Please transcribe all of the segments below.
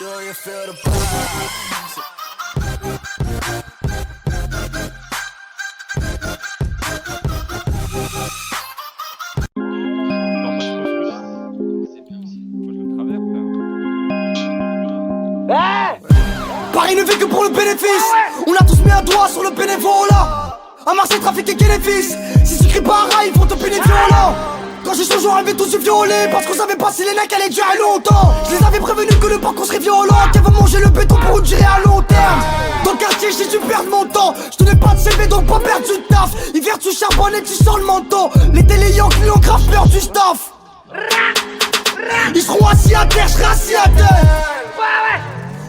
Do you feel the vibes? Paris ne fait que pour le bénéfice. On a tous mis un doigt sur le bénévolat. À Marseille, trafic et bénéfice. Si tu cries pas un rail, ils vont te pénétrer violent. Quand j'ai changé, on avait tous eu violé. Parce qu'on savait pas si les necks allaient durer longtemps. Je les avais prévenus que le parcours serait violent. Qu'elle va manger le béton pour une durée à long terme. Dans le quartier, j'ai dû perdre mon temps. Je tenais pas de CV, donc pas perdre du taf. Hiver, tu charbonnes et tu sens le menton. Les téléyanks lui ont grave peur du staff. Ils seront assis à terre, je serai assis à terre.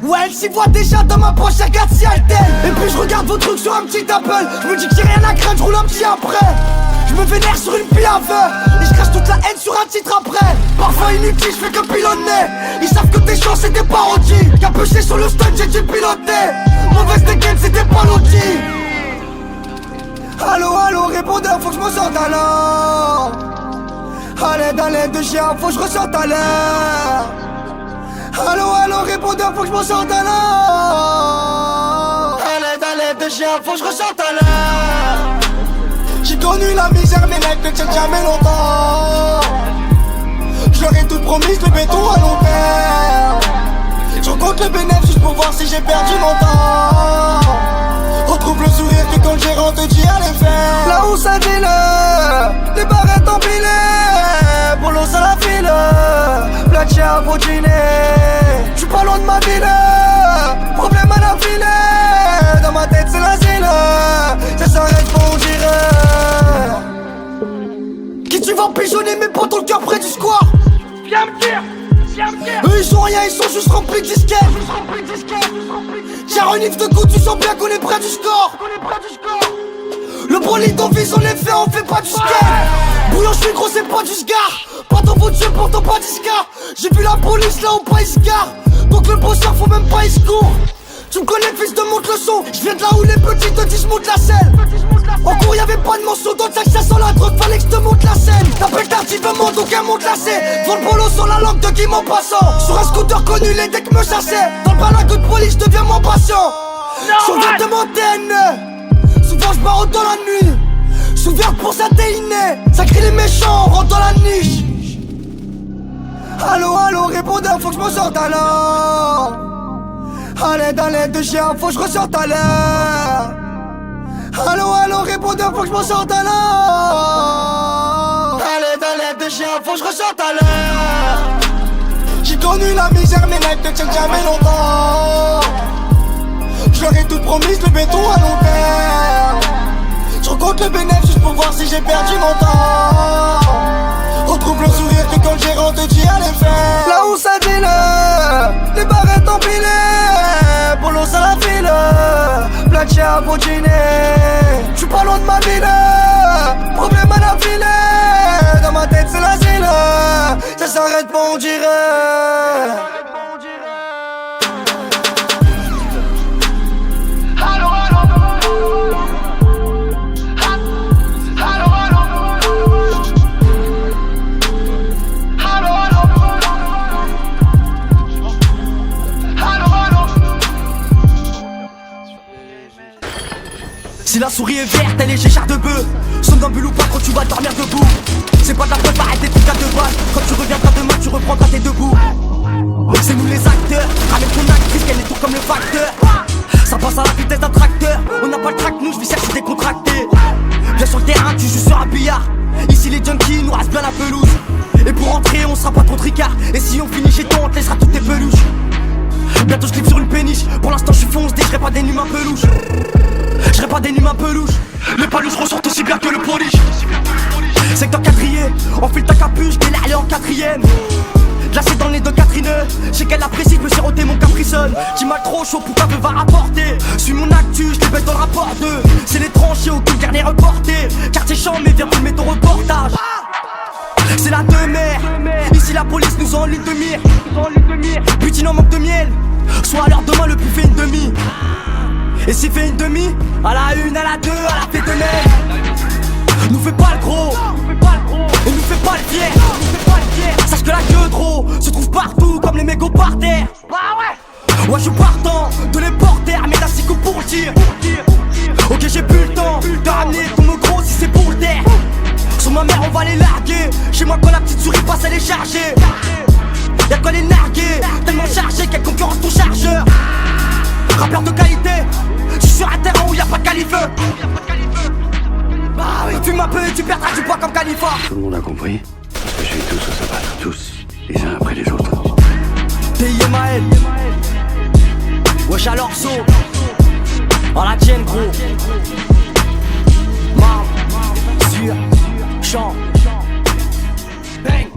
Ouais, elle s'y voit déjà dans ma poche, elle regarde si elle t'aime. Et puis je regarde vos trucs sur un petit Apple. Je me dis que j'ai rien à craindre, je roule un petit après. Je me vénère sur une pile à feu. Et je crache toute la haine sur un titre après. Parfois inutile, je fais que pilonner. Ils savent que tes chances c'est des parodies. Capuché sur le stun, j'ai dû piloter. Mauvaise dégaine, c'était pas l'outil. Allo, allo, répondeur, faut que je me sorte à l'heure. À l'aide de chien, faut que je ressorte à l'heure. Allo, allo, répondeur, faut que je m'en sorte à l'heure. À l'aide de chien, faut que je ressorte à l'heure. J'ai connu la misère, mes mecs ne tiennent jamais longtemps. Je leur ai tout promis, le béton à long terme. Je compte le bénéfice juste pour voir si j'ai perdu mon temps. Retrouve le sourire que quand le gérant te dit allez faire. Là où ça dit les barrettes empilées. Pour l'eau ça la file. Platia à potiner. J'suis pas loin de ma ville. Problème à la filet. Dans ma tête c'est l'asile. Ça s'arrête pas on dirait. Qui tu vas pigeonner mes potes ont le cœur près du square. Viens me dire. Eux ils sont rien, ils sont juste remplis de disquettes. J'ai un livre de coups, tu sens bien qu'on est près du score. Le bolide on vise, on les fait, on fait pas du skate. Bouillon je suis gros, c'est pas du sgar. Pas dans votre jeu, pourtant pas d'iscar. J'ai vu la police là où pas il se gare. Donc le bosseur faut même pas il se court. Tu me connais fils de monte le son. Je viens de là où les petits te disent monte la selle. En cours y'avait pas de morceau dans le sac, ça sent la drogue, fallait que je te monte la scène. T'appelles tardivement donc elle monte la scène. Devant le polo sur la langue de Guy en passant. Sur un scooter connu les decks me chassaient. Dans le balago de police je deviens mon patient. Souviens de montagne. Souvent je barre dans la nuit. Souviens pour ça t'es inné. Ça crie les méchants, on rentre dans la niche. Allo, allo, répondeur, faut que je m'en sorte à l'heure. À l'aide de chien, faut que je ressorte à l'heure. Allo, allo, répondeur, faut que je m'en sorte à l'heure. À l'aide de chien, faut que je ressorte à l'heure. J'ai connu la misère, mes mecs ne tiennent jamais longtemps. Je leur ai tout promis, le béton à long terme. Je recompte le bénéfice juste pour voir si j'ai perdu mon temps. Retrouve le sourire que quand le gérant te dit allez faire. Là où ça dit les barrettes empilées. Pour l'eau ça la file. Platia à potiner. J'suis pas loin de ma ville. Problème à la filet. Dans ma tête c'est l'asile. Ça s'arrête pas on dirait. Si la souris est verte, elle est géchard de bœuf. Somnambule ou pas quand tu vas dormir debout. C'est pas de la preuve, arrête tes trucs à deux balles. Quand tu reviendras demain, tu reprendras tes debout. C'est nous les acteurs, ramène ton actrice, qu'elle est tout comme le facteur. Ça passe à la vitesse d'un tracteur. On n'a pas le track, nous, je vais chercher des contractés. Viens sur le terrain, tu joues sur un billard. Ici les junkies nous rasent bien la pelouse. Et pour rentrer, on sera pas trop tricard. Et si on finit chez toi, on te laissera toutes tes peluches. Bientôt je clip sur une péniche. Pour l'instant je suis foncé, je serai pas des numes un peu louches. Je serai pas des numes un peu louches. Les palouches ressortent aussi bien que le polish. Secteur quatrier, enfile ta capuche, t'es là, elle est en quatrième. Glacé dans les deux Catherine. Je sais qu'elle apprécie, je me siroter mon Caprisonne. J'ai mal trop chaud, pour qu'un peu va rapporter. Suis mon actu, je les baisse dans le rapport 2. C'est les tranchées, aucune dernier reporté. Quartier champ, mais viens filmer ton reportage. C'est la demeure. Ici la police nous en ligne de mire. Putain en manque de miel. Soit à l'heure demain le plus fait une demi. Et s'il fait une demi, à la une, à la deux, à la fête de mer. Nous fais pas le gros. Et nous fais pas le fier. Sache que la queue trop se trouve partout comme les mégots par terre. Bah ouais. Moi je suis partant de les porter, mais d'un coup pour le tir. Ok, j'ai plus le temps de ramener ton me gros si c'est pour le terre. Sur ma mère on va les larguer. Chez moi quand la petite souris passe elle est chargée. Y'a quoi les narguer, tellement chargé qu'elle concurrence ton chargeur. Rappeur de qualité, je suis sur un terrain où y'a pas de calife. Bah oui, tu m'as peu et tu perdras du poids comme Khalifa. Tout le monde a compris. Je vais tous se battre, tous, les uns après les autres. TIMAL, wesh alors so, à la tienne gros. Marre, sur, champ, bang.